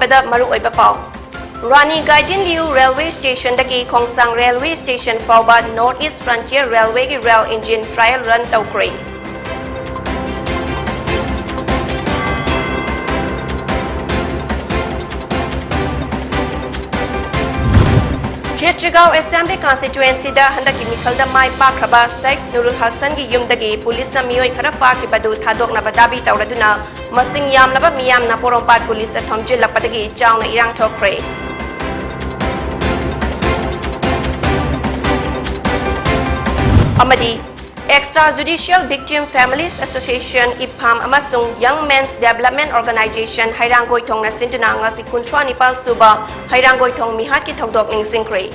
ꯄꯟꯕꯗ ꯃꯔꯨ ꯑꯣꯏꯕ ꯄꯥꯎ Rani Gaidin Liu Railway Station dagi Khongsang Railway Station fauba North East Frontier Railway gi rail engine trial run tawkre Khetrigao Assembly constituency da handaki mikhalda mai pakraba Sheikh Nurul Hassan gi yumdagi police na miyoi khara faki badu thadokna badabi tawraduna masing yamlaba miyamna porompat police da thomjil lakpadagi chawna irang thokre Amadi Extrajudicial Victim Families Association IPHAM amasung Young Men's Development Organization Hairangoi Thong na sintuna ngasi kunthwa nipal suba Hairangoi Thong mihat ki thokdok ning singkre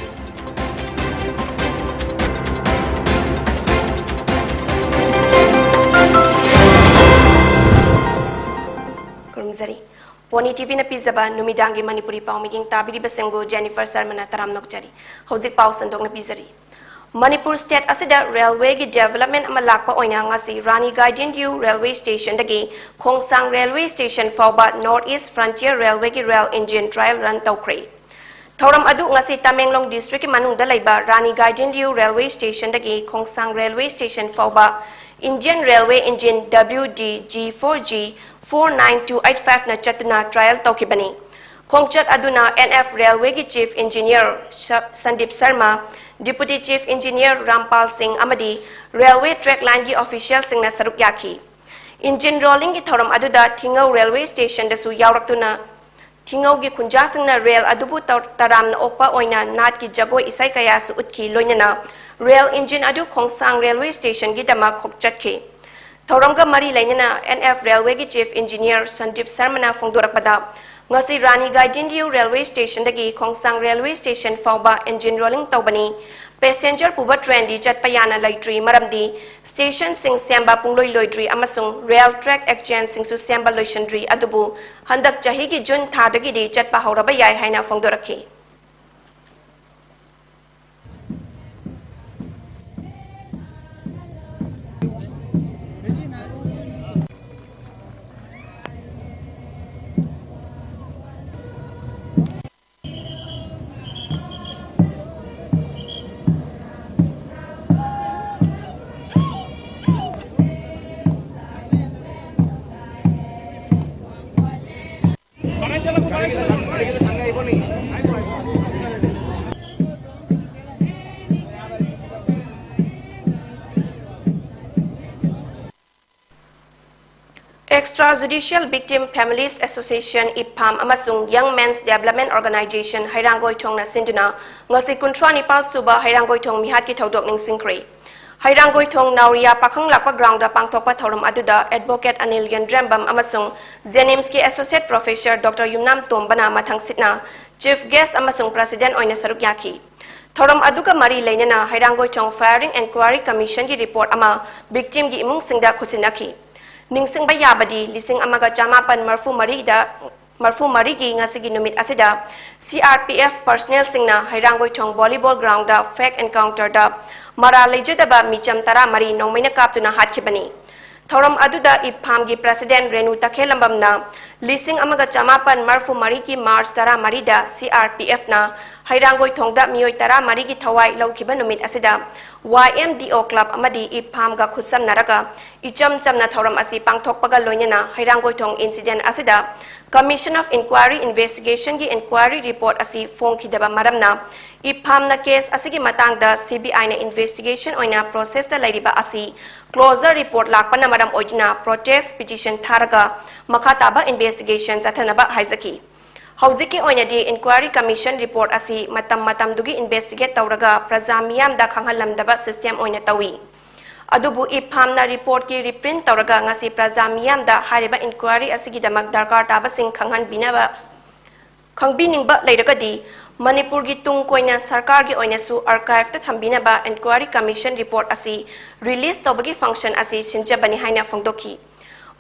Kurumzari Poni TV na pizaba numidangi Manipuri pau miging tabiri basenggo Jennifer Sarmana taram nokjari hojik pau sandok na pizari Manipur State asida railway gi development amalakpa oina ngasi Rani Gaidin Liu Railway Station dagi Khongsang Railway Station fauba North East Frontier Railway gi rail engine trial run tawkre Thoram adu ngasi Tamenglong District ki manungda laiba Rani Gaidin Liu Railway Station dagi Khongsang Railway Station fauba Indian Railway engine WDG4G 49285 na chatuna trial tawkibani Khongchat aduna NF Railway gi Chief Engineer Sandip Sharma Deputy Chief Engineer Rampal Singh Amadi Railway Track Line gi official sing na saruk yaki Engine rolling gi thoram aduda Thingau Railway Station da su yawraktuna Thingau gi khunja sing na rail adubu taram na okpa oina nat ki jagoi isai kaya su utki loinana rail engine adu Khongsang Railway Station gi dama khokchatki thoram ga mari lainana NF Railway gi Chief Engineer Sandip Sarmana phongdorakpada ngasi Rani Gaidin Liu Railway Station dagi Khongsang Railway Station fauba engine rolling tawbani passenger puba train di chatpayana laitri maramdi station sing semba pungloi loidri amasung rail track exchange sing su semba loisandri adubu handak chahi gi June tha dagi di chatpa hauraba yai haina phongdorakhi Extrajudicial Victim Families Association IPHAM amasung Young Men's Development Organization Hairangoi Thong na sinduna ngasi kunthwa nipal suba Hairangoi Thong mihat ki thodok ning singkre Hairangoi Thong Nauria pakhang lakpa ground da pangthokpa thoram aduda Advocate Anil Yandrambam amasung Jenims ki Associate Professor Dr. Yumnam Tombana mathang sitna Chief Guest amasung President oina saruk yaki Thoram aduga mari lainana Hairangoi Thong Firing Inquiry Commission ki report ama victim gi imung singda khuchinaki Ningsing bayabadi lising amaga chamapan marfu mari gi ngasigi numit asida CRPF personnel singna Hairangoi Thong volleyball ground da fake encounter da mara leijadaba micham tara mari nongmaina kaptuna hatkibani Thoram aduda IPHAM gi President Renu Takhelambam na lising amaga chamapan marfu mari ki March tara mari da CRPF na Hairangoi Thong da miyoi tara mari gi thawai laukiba numit asida YMDO Club amadi IPHAM ga khutsam naraga icham chamna thoram asi pangthokpaga loinena Hairangoi Thong incident asida Commission of Inquiry Investigation gi inquiry report asi phongkhidaba maramna IPHAM na case asigi matangda CBI na investigation oina process da lairiba asi closure report lakpana maram oina protest petition tharaga makhataba investigation athanaba haizaki Hauziki oina di inquiry commission report asi matam dugi investigate tawraga prajamiyam da khanghalamdaba system oina tawi adubu IPHAM na report ki reprint tawraga ngasi prajamiyam da hariba inquiry asigi damak darkar taba sing khanghan binaba khangbiningba leiragadi Manipur gi tung koina sarkar gi oina su archive ta thambinaba inquiry commission report asi release tawbagi function asi sinjabani haina phongdoki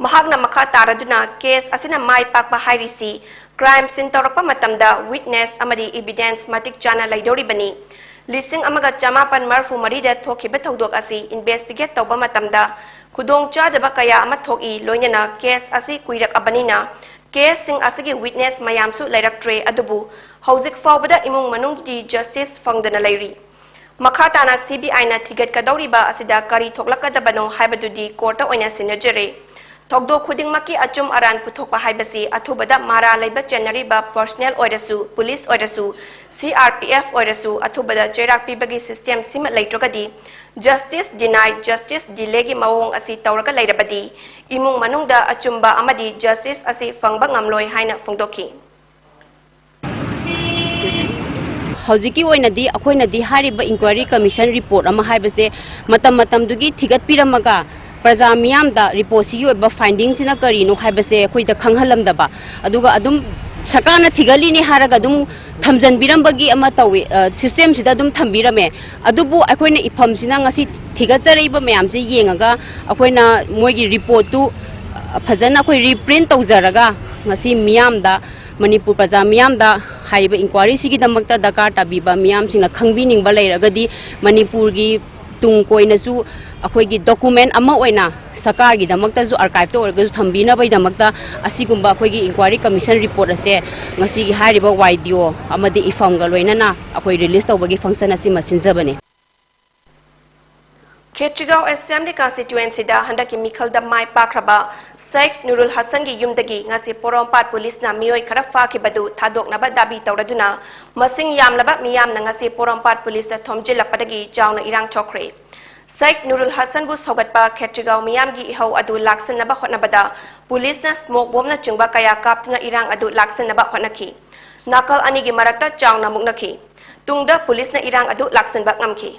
mahagna makha taraduna case asina mai pakpa hairisi crime scene tawrakpa matamda witness amadi evidence matik chana laidori bani listing amaga chamapan marfu marida thokiba thodok asi investigate tawba matamda khudong chadaba kaya ama thoki loinana case asi kuirak abanina Case sing asigi witness mayamsu lairaktre adubu hauzik faubada imung manung di justice fangdana lairi. Makhatana CBI na thigat kadawriba asida kari thoklakadabano haibadudi court oina sinajare. Togdo khuding maki achum aran puthokpa haibasi athubada mara laiba chenariba personnel oirasu police oirasu CRPF oirasu athubada cherak pibagi system simat laitrogadi justice denied justice delegi mawong asi tawraga lairabadi imung manungda achumba amadi justice asi fangba ngamloi haina phongdoki Hojiki oinadi akoinadi hariba inquiry commission report ama haibase matam dugi thigat piramaga Praja miyam da report si yoba findings sina kari no haibase koi da khanghalam da ba aduga adum sakana thigali ni haraga adum thamjan birambagi ama tawi system sida adum thambirame adubu akoina ifam sina ngasi thigachareiba mayam se yengaga akoina moigi report tu phajana koi reprint tawjaraga ngasi miyam da Manipur Praja miyam da hariba inquiry sigi damakta dakar tabiba miyam singna khangbining ba leiragadi Manipur gi tung koina su akoigi document ama oina sakar gi damakta ju archive to orga ju thambina bai damakta asigumba akoigi inquiry commission report ase ngasi gi hariba video amadi ifam ga loina na akoi release tawbagi function asi machinjabane Ketrigao Assembly constituency da handaki Mikhal da Mai Pakraba Sheikh Nurul Hassan gi yumdagi ngasi Porompat police na mioi khara fa ki badu thadok na ba dabi tawraduna masing yamlaba miyam na ngasi Porompat police da thomjilakpadagi chawna irang thokre Sheikh Nurul Hassan bu sogatpa Ketrigao miyam gi ihau adu laksan na ba khotnabada police na smoke bomb na chungba kaya kaptuna irang adu laksan na ba khotnaki nakal ani gi marakta chawna muknaki tungda police na irang adu laksan ba ngamki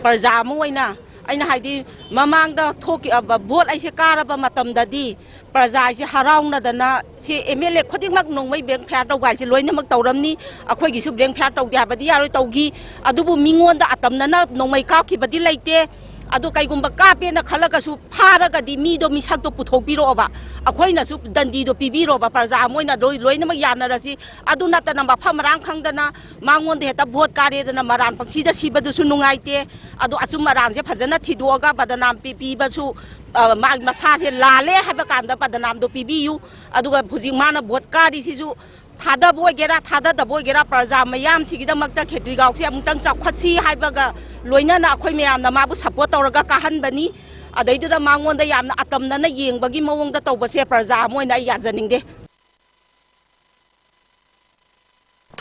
Praja moina aina haidi mamang da thoki bot ai se karaba matam dadi praja se haraung na dana se MLA khodik mak nong mai beng phat tawgai se loina mak tawramni akhoi gi su beng phat taw dia badi yaroi tawgi adubu mingon da atam na nong mai ka ki badi laite adu kai gumba ka pe na khalaga su pharaga di mi do mi sak to puthok biro ba akhoi na su dandi do pibiro ba praja moina loina mak yana rasi adu na ta namba phamrang khangdana mangon de ta bot kare dana maran paksi da sibadu su nungaite adu achum maran se phajana thidoga badanam pipi ba su masa se lale haba kanda badanam do pibiyu aduga phujing mana bot kari si su thada boy gera thada da boy gera praja mayam sigida makta Ketrigao se amtang chakhachi haibaga loina na akhoi mayam na mabu support tawraga kahan bani adaidu da mangon da yamna atamna na yengbagi mawong da tawba se praja moina yajaningde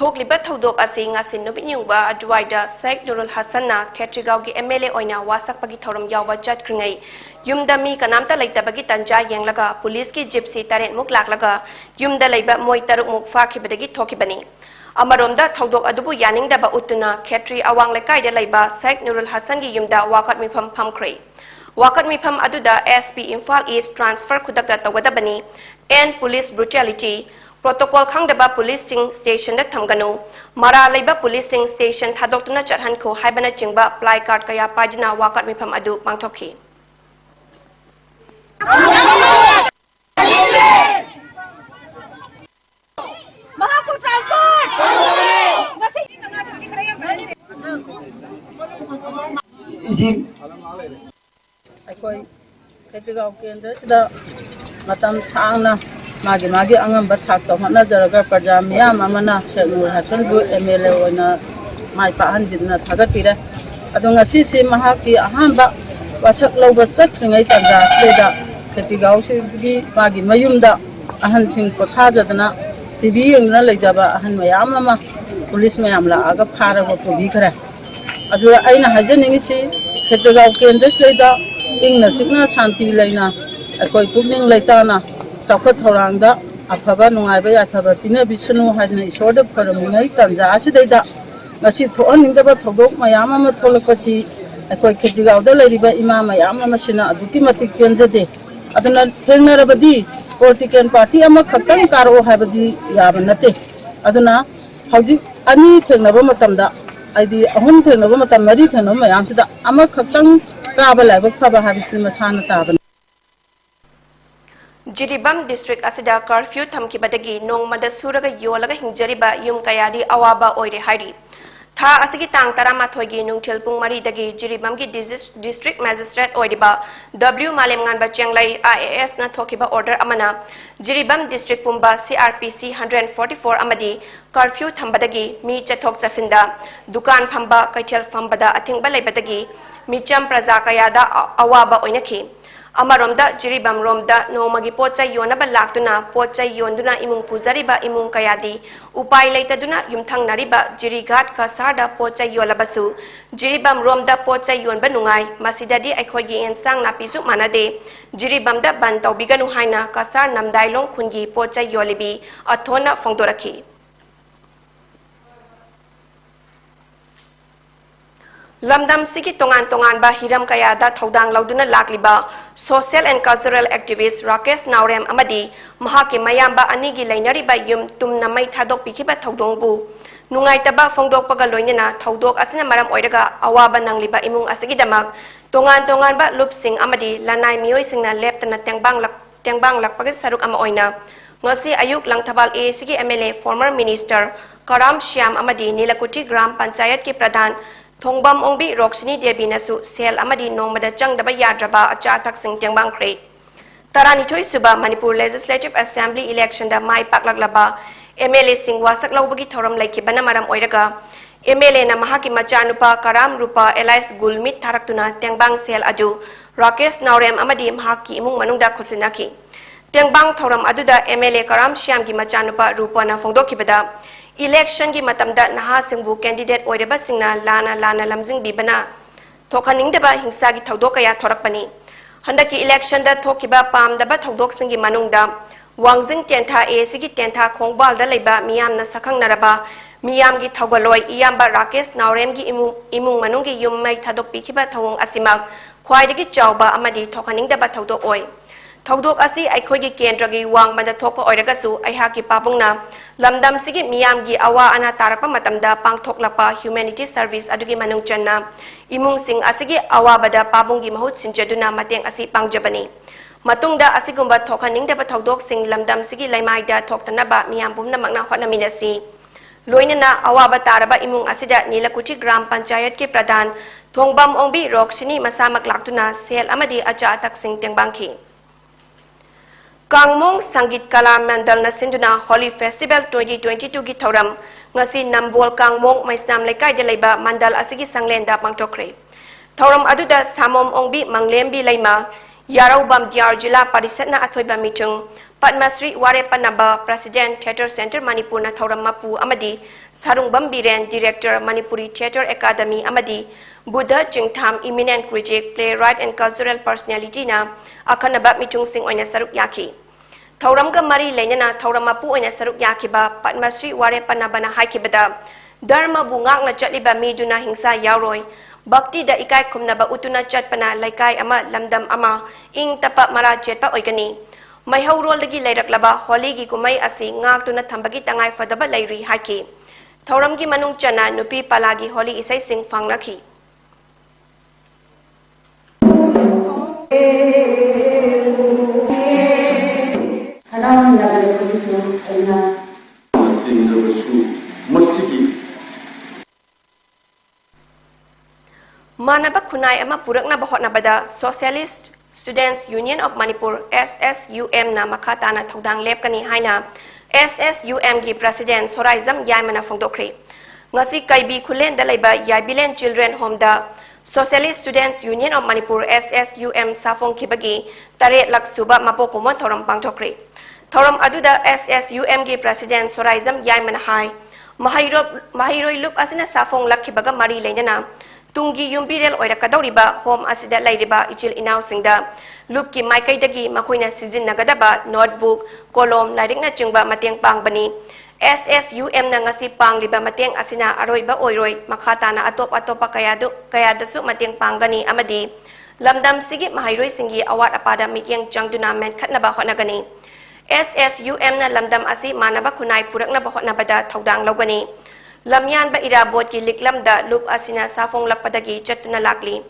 Thokliba thodok asi ngasin no binyungba adwaida Sheikh Nurul Hassan na Ketrigao gi MLA oina wasak pagi thoram yawa jat kringai yumda mi kanamta laitabagi tanja yenglaga police ki gypsy taret muk laklaga yumda laiba moi taruk muk fa khibadagi thokibani amaromda thodok adubu yaning daba utuna Ketri awang lekai de laiba Sheikh Nurul Hassan gi yumda wakat mifam phamkhrei wakat mifam aduda SP Imphal East transfer khudakda tawadabani and police brutality Protocol khangdaba policing station da thamganu mara laiba policing station thadoktuna chathan ko haibana chingba ply card kaya pajna wakat mifam adu pangthokhi Manipur transport akhoi Ketrigao kendra sida matam sangna magi angamba thak to hana jaraga praja miyam amana Sheikh Nurul Hassan bu MLA oina mai pa han bidna thagat pira adonga si mahaki ahamba wasak lauba chatringai tanda seda ketigau gi magi mayumda ahan sing pothajadana TV yengna leijaba ahan mayam ama police mayam la aga phara go podi khara adu aina hajaningi si ketigau kendra seda ingna chikna shanti leina akoi pukning leitana chakhat thorangda afaba nungaiba yafaba pina bisunu hadna isorda karamingai tanja asidaida ngasi thoaningdaba thodok mayam ama tholakpachi akoi ketigauda leiriba ima mayam ama sina aduki matik tenjade aduna thengnarabadi political party ama khaktang karo habadi yabanate aduna hauji ani thengnaba matamda aidi ahum thengnaba matam mari thengnaba mayam sida ama khaktang kaba laibak phaba habisni masana taban Jiribam district asida curfew thamkibadagi nongmada suraga yolaga hingjariba yum kayadi awaba oire hairi tha asigi tang taramathoi gi nungthil pung mari dagi Jiribam gi district magistrate oidiba W Malem nganba chenglai IAS na thokiba order amana Jiribam district pumba CRPC 144 amadi curfew thambadagi mi chathok chasinda dukan phamba kaithel phambada athingba leibadagi micham praja kayada awaba oinakhi Amaromda Jiribam Romda Nomagi Pocha Yonaba Laktuna Pocha Yonduna Imung Puzariba Imung Kayadi Upai Laitaduna Yumthang Nariba Jirigat Kasarda Pocha Yolabasu Jiribam Romda Pocha Yon Banungai Masidadi Aikogi Ensang Napisu Manade Jiribamda Bantau Biganu Haina Kasar Namdailong Kungi Pocha Yolibi Athona Fongdoraki Lamdam sigi tongan ba hiram kayada thodang lauduna lakliba social and cultural activist Rakesh Naurem amadi mahaki mayamba anigi lainariba yum tumna mai thadok pikiba thodongbu nungaitaba fongdokpaga loinena thodok asina maram oiraga awaba nangliba imung asigi damak tongan ba lupsing amadi lanai mioi singna leptana tengbang lakpagi saruk ama oina ngasi ayuk langthabal a sigi MLA former minister Karam Shyam amadi Nilakuti Gram Panchayat ki pradhan Thongbam Ongbi Roxini Debi Nasu Sel Amadi Nongmada Changdaba Yadraba Acha Taksing Tengbang Crate Taranithoi Suba Manipur Legislative Assembly election da Mai Paklaglaba MLA Sing Wasak Laubagi Thoram Laiki Banamaram Oiraga MLA na Mahaki Machanupa Karam Rupa Elias Gulmit Taraktuna Tengbang Sel Adu Rakesh Naurem Amadi Mahaki Imung Manungda Khusinaki Tengbang Thoram Aduda MLA Karam Shyam Gi Machanupa Rupa na Fongdokibada Election gi matamda naha singbu candidate oireba singna lana lamjing bibana thokhaning deba hingsa gi thodok kaya thorakpani handaki election da thokiba pamdaba thodok singi manungda wangjing tentha a sigi tentha khongbal da leiba miyam na sakhang naraba miyam gi thogaloi iyamba Rakesh Naurem gi imung manung gi yummai thadok pikiba thawong asimak khwaidagi chawba amadi thokhaning deba thodok oi Thodok asi aikhogi kendragi wangmada thokpa oiragasu aihaki papungna lamdam sigi miyamgi awa ana tarakpa matamda pangthoklapa humanity service adugi manung channa imung sing asigi awa bada papunggi mahut sinjaduna mateng asi pangjabani matungda asigumba thokhaningdaba thodok sing lamdam sigi laimaida thoktanaba miyam pumna makna honaminasi loinana awaba taraba imung asida Nilakuti Gram Panchayat ki pradhan Thongbam Ongbi Roxini masamak laktuna sel amadi acha taksing tengbangki Kangmong Sangit Kala Mandal na sinduna Holy Festival 2022 gi thoram ngasi Nambol Kangmong Maisnam Laikai de Leiba Mandal asigi sanglenda pangtokre thoram aduda Samom Ongbi Manglembi Laima Yarau Bam Diar Jila Parisat na athoiba mitung Padmasri Ware Panaba President Theatre Center Manipur na thoram mapu amadi Sarung Bambiren Director Manipuri Theatre Academy amadi Buddha Jingtham eminent critic playwright and cultural personality na akhanaba mitung sing oina saruk yaki Thauram ga mari leinana thauram mapu oina saruk yakiba Padmasri Ware Panaba na haikibada Dharma bungak na chatliba miduna hingsa yauroi Bhakti da ikai khumnaba utuna chatpana laikai ama lamdam ama ing tapa mara chetpa oigani mai haurol dagi leiraklaba holi gi kumai asi ngak tuna thambagi tangai fadaba leiri haki thauram gi manung chana nupi palagi holi isai sing fangnakhi Manaba Kunai ama Purakna Bahotnabada Socialist Students Union of Manipur SSUM na makatana thodang lepkani haina SSUM gi President Soraizam Yaimana Fongdokre ngasi kaibi khulen da laiba Yaibilen Children Home da Socialist Students Union of Manipur SSUM safong khibagi tare lak suba mapokumon thoram pangthokre thoram aduda SSUM gi President Soraizam Yaiman hai mahiroi lup asina safong lakhibaga mari leinana tungi yumbirel oirakadoriba home asida lairiba ichil inaw singda lup ki maikaidagi makoina sizin nagadaba notebook kolom lairikna chingba mateng pangbani SSUM na ngasi pangliba mateng asina aroiba oiroi makhatana atop kayadasu mateng panggani amadi lamdam sigi mahairoi singi awat apada mikyang changduna men khatnaba honagani SSUM na lamdam asi manaba khunai purakna bahotnabada thaudang logani lamyan ba irabot ki liklamda lup asina safong lakpadagi chatuna lakli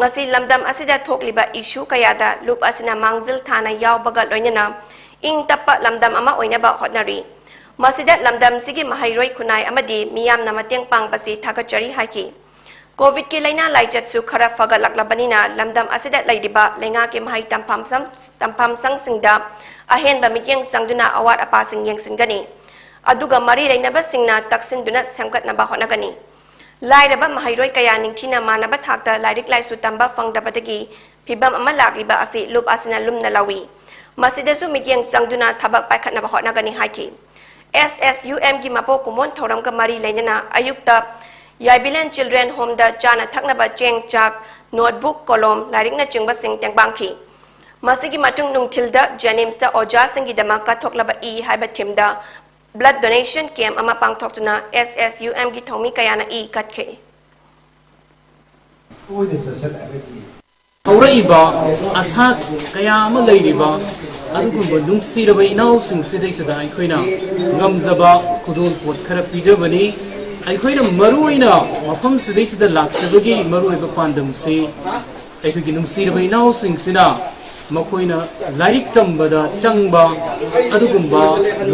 ngasi lamdam asida thokliba issue kayada lup asina mangzil thana yawbaga loinana ing tappa lamdam ama oinaba hotnari Masida lamdam sigi mahairoi kunai amadi miyam na mateng pangbasi thakachari haiki COVID ki laina laijat su khara faga laklabanina lamdam asida laidiba lenga ki mahai tampam sang singda ahen ba mikyang sangduna awat apa sing yang singani aduga mari laina ba singna taksin duna samkat na ba honagani lairaba mahairoi kaya ningthina manaba thakta lairik laisu tamba fangdabadagi phibam ama lakliba asi lup asina lumna lawi masida su mikyang sangduna thabak paikhat na ba honagani haiki SSUM ki mapo kumon thoram ka mari leinana ayukta Yaibilen Children Home da chana thakna ba cheng chak notebook kolom laring na chingba sing tengbangki masigi matung nungthilda Janims da oja singi dama ka thoklaba I haiba thimda blood donation camp ama pangthokna SSUM ki thomi kayana I katke Hauraiba asat kaya ama leiriba adugumba nungsiraba inaw sing sidaisada aikoina ngamzaba khudul pot khara pijabani aikoina maruina mafam sidaisada lakchabagi maruiba pandamsi aikogi nungsiraba inaw sing sina makoina lairik tambada changba adugumba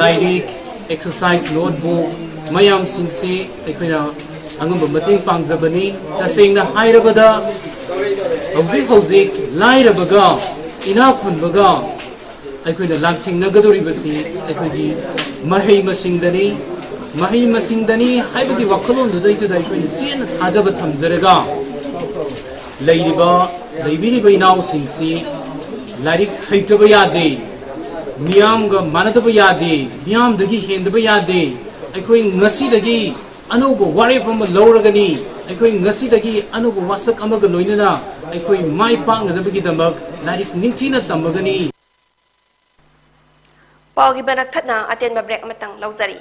lairik exercise notebook mayam singsi aikoina angumba mating pangjabani tasengna hairabada hauzik lairabaga ina khunbaga aikoina lakthing nagadori basi aikogi mahai masingdani haibagi wakhalon dudai ku dai koina chen hajaba thamjaraga leibiriba inaw singsi lairik haitaba yade miyamga manadaba yade miyamdagi hendaba yade aikoi ngasi dagi anugo warif ama lawragani aikoi ngasi dagi anugo wasak amaga loinana aikoi mai pangnadabagi damak lairik ningthina tambagani Paugi banak thatna aten ba break amatang lauzari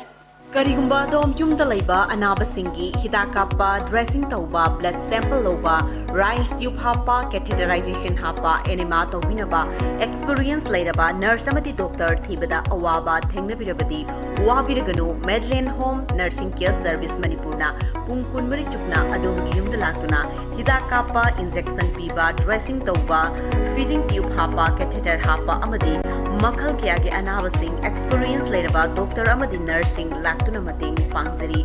Karigumba dom yumda laiba anaba singi hida kappa dressing tauba blood sample loba rice tube hapa catheterization hapa enema tobinaba experience lairaba nurse amati doctor thibada awaba thengnabirabadi wabiraganu Medland Home Nursing Care Service Manipurna pungkunmari chukna adom yumda latuna hida kappa injection piba dressing tauba feeding tube hapa catheter hapa amadi makhal kya ge anaba sing experience lairaba doctor amadi nursing tuna mating pangzari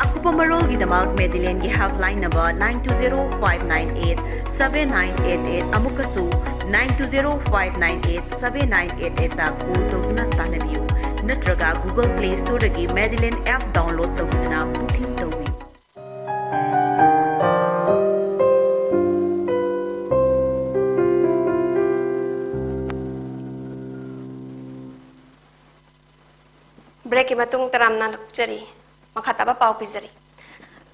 akupa marol gi damak Medland gi helpline number 9205987988 amukasu 9205987988 ta call tawna tanabiu natraga Google Play Store gi Medland app download tawna booking tawi break matung taram na lakjari makhataba pau pizari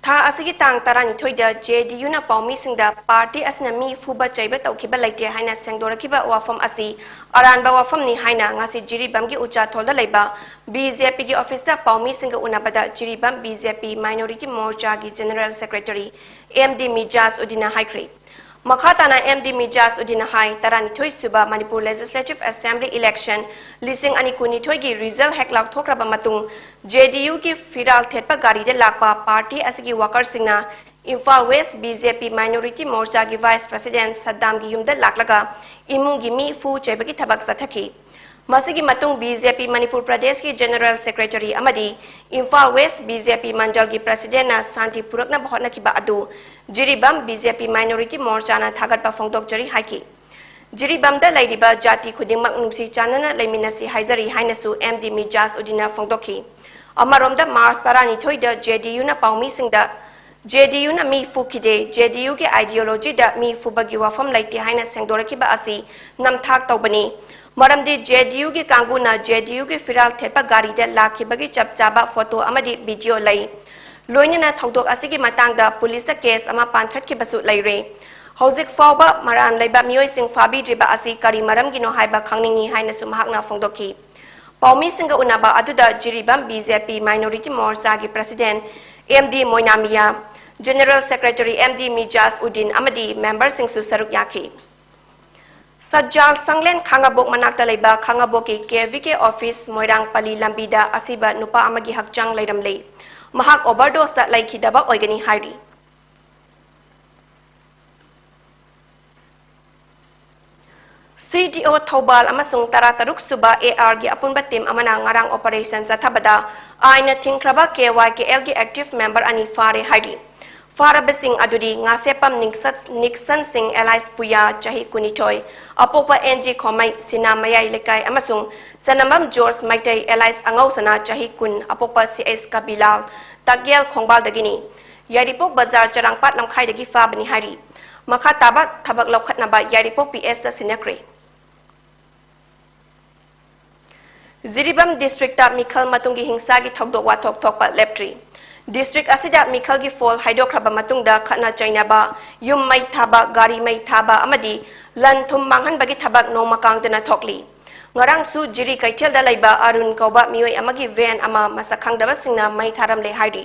tha asigi tang tarani thoida JDU na paumi singda party asna mi fuba chaiba tawkiba laite haina sengdorakiba wafam asi aranba wafam ni haina ngasi jiribam gi ucha tholda leiba BJP gi office da paumi singa unabada jiribam BJP minority morcha gi general secretary MD Mijas Udina Haikri Makhatana MD Mijas Udina Hai tarani thoi suba Manipur Legislative Assembly election lising anikuni thoi gi result heklak thokraba matung JDU ki firal thetpa gari de lakpa party asigi worker singna Imphal West BJP minority morcha gi vice president Saddam gi yumda laklaga imung gi mi fu chebagi thabak sathaki Masigi matung BJP Manipur Pradesh ki General Secretary amadi Imphal West BJP Manjal ki President na Santi Purakna bahotna ki ba adu Jiribam BJP Minority Morcha na thagat pa phongtok jari haiki Jiribam da laidiba jati khudingmak nungsi chanana laiminasi haizari hainasu MD Mijas Udina phongtokhi Amarom da Mars Tarani Toida JDU na Paumi Singda JDU na mi fukide JDU ke ideology da mi fubagi wafam laiti haina sengdoraki ba asi namthak tawbani maramdi JDU ke kanguna JDU ke firal thepa gari da lakhi bagi chapchaba photo amadi video lai loinana thodok asigi matangda police da case ama pankhat ki basu laire hauzik fawba maran laiba mioi sing fabi driba asi kari maram gino haiba khangningi haina sumhakna phongdoki Paumi Singa unaba aduda jiribam BJP Minority Morcha ki president MD Moinamia General Secretary MD Mijas Udin Amadi member Singsu Saruk Yaki Sajjal Sanglen Khangabok Manakta Laiba Khangaboki KVK office Moirang Pali Lambida Asiba Nupa Amagi Hakjang Lairamle Mahak overdose that Laiki Daba Oigani Hari CDO Thobal amasung tarataruk suba AR gi apunba team amana ngarang operation sathabada aina thinkraba KYKL gi active member ani fare haidi fara besing adudi ngasepam Nixon Singh Allies Puya chahi kunitoy apopa NG Khomai Sinamayai lekai amasung Sanamam George Maitai Allies Angausana chahi kun apopa CS Kabilal Tagyel Khongbal dagini Yaripok Bazar Charangpat namkhai dagi fa bani hari Makha tabak tabak lokhat naba Yaripok PS da sinakre Ziribam district ta Mikhal matungi hingsa gi thokdok wa thokpa leptri district asida Mikhal gi fall haidokraba matungda khana chaina ba yum mai thaba gari mai thaba amadi lan thum manghan bagi thabak no makang dena thokli ngarang su jiri kaithel da laiba Arun Kauba mioi amagi van ama masakhang daba singna mai tharam le haidi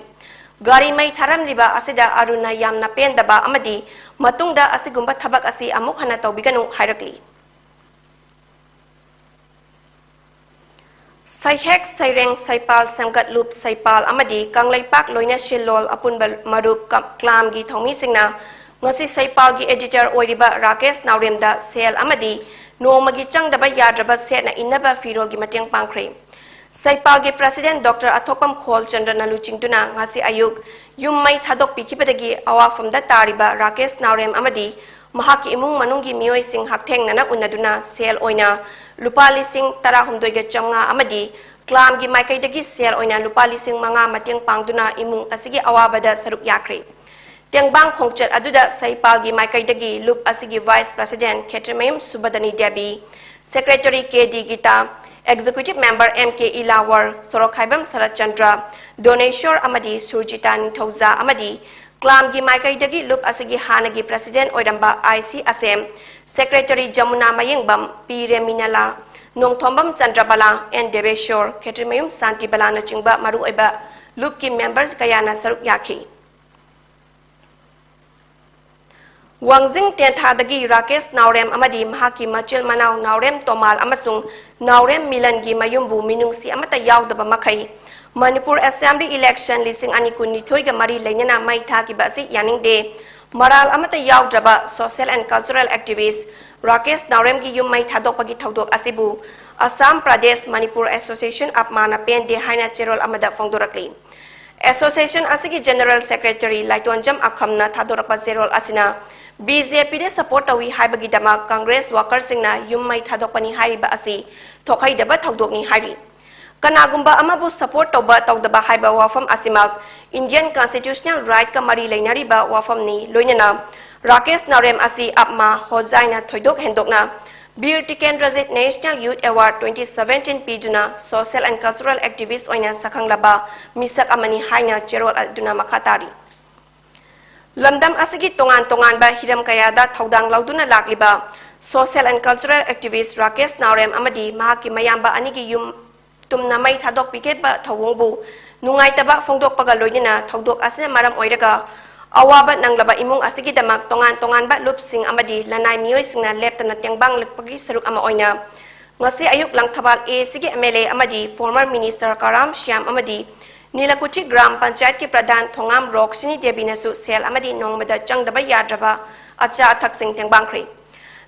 gari mai tharam liba asida Aruna yamna pen daba amadi matungda asigumba thabak asi amuk hana tawbiganu hairakli Saihek Saireng Saipal Samgat Loop Saipal Amadi Kanglai Pak Loina Shilol Apun Marup Klam Gi Thomi Singna Ngasi Saipal Gi editor Oiriba Rakesh Nauremda Sel Amadi No Magi Chang Daba Yadraba Set na Inaba Firol Gi Matiang Pangkre Saipal Gi President Dr. Athokpam Khol Chandra Naluching Tuna Ngasi Ayuk Yum Mai Thadok Pikipedagi Awa from the Tariba Rakesh Naurem Amadi Mahaki imung manungi mioi sing hakteng nana unaduna sel oina lupali sing tara humdoiga chamnga amadi klam gi maikai dagi sel oina lupali sing manga matiang pangduna imung asigi awabada saruk yakre tengbang khongchat aduda saipal gi maikai dagi lup asigi vice president Khetremem Subadani Debi secretary KD Gita executive member MK Ilawar Sorokhaibam Sarachandra Doneshwar amadi Surjitan Thauza amadi Klam gi maikai dagi lup asigi hanagi president oidamba IC Asem secretary Jamuna Mayengbam P Reminala Nongthombam Chandrabala and Deveshwar Khetremem Santibala na chingba maru eba lup ki members kayana saruk yaki Wangjing Tentha dagi Rakesh Naurem amadi mahaki machil manau Naurem Tomal amasung Naurem Milan gi mayumbu minungsi amata yaudaba makai Manipur Assembly election listing anikun nithoiga mari lainana mai thaki basi yaning de maral amata yaudraba social and cultural activist Rakesh Naurem gi yum mai thadok pagi thodok asibu Assam Pradesh Manipur Association apmana pen de haina cherol amada fongdorakli Association asigi General Secretary Laitonjam Akhamna thadorapa cherol asina BJP de support awi haibagi dama Congress workers singna yum mai thadok pani hariba asi thokai daba thodok ni hari Kanagumba amabu support toba tawdaba haiba wafam asimak Indian constitutional right ka mari lainari ba wafam ni loinana Rakesh Naurem asi apma hozaina thoidok hendokna Bir Tiken Razit National Youth Award 2017 piduna social and cultural activist oina sakhanglaba misak amani haina cherol aduna makhatari Lamdam asigi tongan ba hiram kayada thaudang lauduna lakliba social and cultural activist Rakesh Naurem amadi mahaki mayamba anigi yum tumna mai thadok piket ba thawongbu nungai taba fongdok paga loina thodok asna maram oiraga awaba nanglaba imung asigi damak tongan ba lupsing amadi lanai mioi singna leptana tengbang lepagi saruk ama oina ngasi ayuk lang thabal a sigi MLA amadi former minister Karam Shyam amadi Nilakuchi Gram Panchayat ki pradhan Thongam Roksini Debinasu sel amadi nongmada changdaba yadraba acha thaksing tengbang kri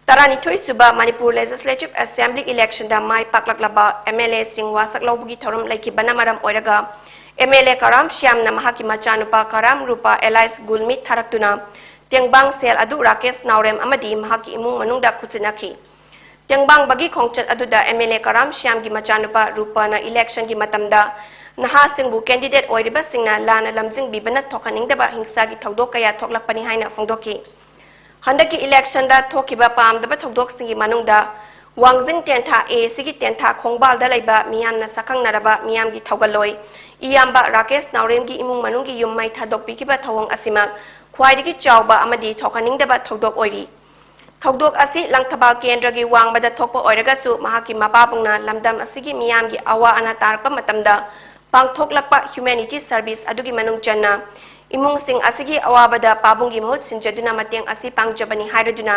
Tarani Thoi Suba Manipur Legislative Assembly election da mai paklaklaba MLA Singwa Saklaubugi Thorum Laiki Banamaram Oiraga MLA Karam Shyam na mahaki machanupa Karam Rupa Elias Gulmit Tharaktuna Tengbang sel adu Rakesh Naurem amadi mahaki imung manungda khutsinaki Tengbang bagi khongchat adu da MLA Karam Shyam gi machanupa Rupa na election gi matamda nahasingbu candidate oiriba singna lana lamjing bibana thokhaningdaba hingsa gi thodok kaya thoklakpani haina phongdoki handaki election da thokiba pamdaba thodok singi manungda wangjing tentha a sigi tentha khongbal da laiba miyamna sakang naraba miyam gi thogaloi iyamba rakesh naurem gi imung manungi yummai thadok bikiba thawang asima khwaidigi chawba amadi thokhaningdaba thodok oiri thodok asi langthabal kendra gi wangbada thokpa oiragasu mahaki mapabungna lamdam asigi miyam gi awa ana tarpa matamda pangthoklakpa humanity service adugi manung channa imung sing asigi awabada pabungi mahut sinjaduna mateng asi pangjabani hairaduna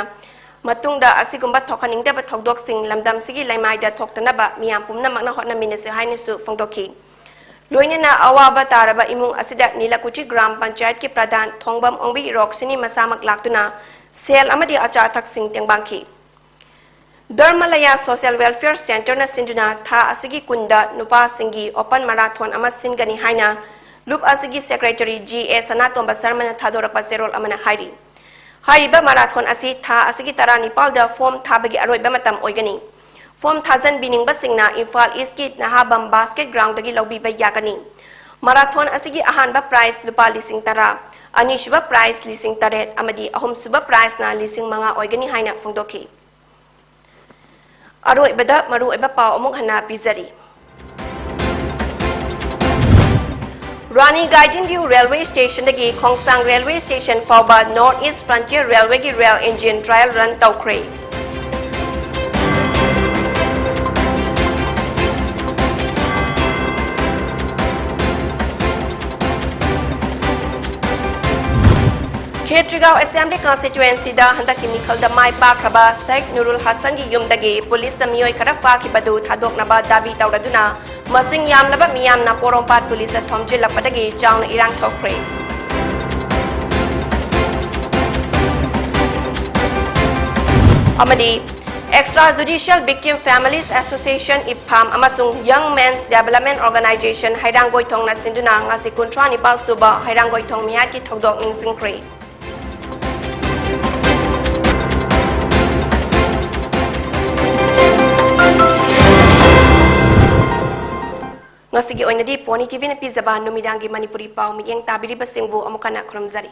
matungda asigumba thokhaningdaba thodok sing lamdam sigi laimaida thoktanaba miyam pumna magna hotna minase hainasu phongdoki loinena awaba taraba imung asida nilakuti gram panchayat ki pradhan thongbam ongbi roksini masamak laktuna sel amadi acha thak sing tengbangki Dharmalaya Social Welfare Center na sinduna tha asigi kunda nupa singi open marathon ama singani haina loop asigi secretary GA Sanatomba Sarmana thadorapa zerol amana hairi hariba marathon asi tha asigi tarani palda form thabagi aroiba matam oigani form thazan bining basingna Imphal East ki nahabam basket ground dagi lobby ba yakani marathon asigi ahanba prize lupa lising tara anishuba prize lising taret amadi ahum suba prize na lising manga oigani haina phongdoki aroi bada maru eba paw amuk hana bizari Rani Guiding View Railway Station dagi Khongsang Railway Station fawba North East Frontier Railway gi rail engine trial run tawkre Khetrigao Assembly Constituency da handaki mikhal da mai pakraba Sheikh Nurul Hassan gi yumdagi police da miyoi kharafa ki badu thadoknaba dabi tawraduna masing yamlaba miyamna porompat police da thomjilakpadagi chawna irang thokre amadi Extrajudicial Victim Families Association IPAM amasung Young Men's Development Organization Hairangoi thongna sinduna ngasi kuntra nipal suba Hairangoi thong mihat ki thodok ningsingkre Ngasigi oinadi Pony TV na pizaba numidangi Manipuri pau miyeng tabiri basingbu amukana khurumzari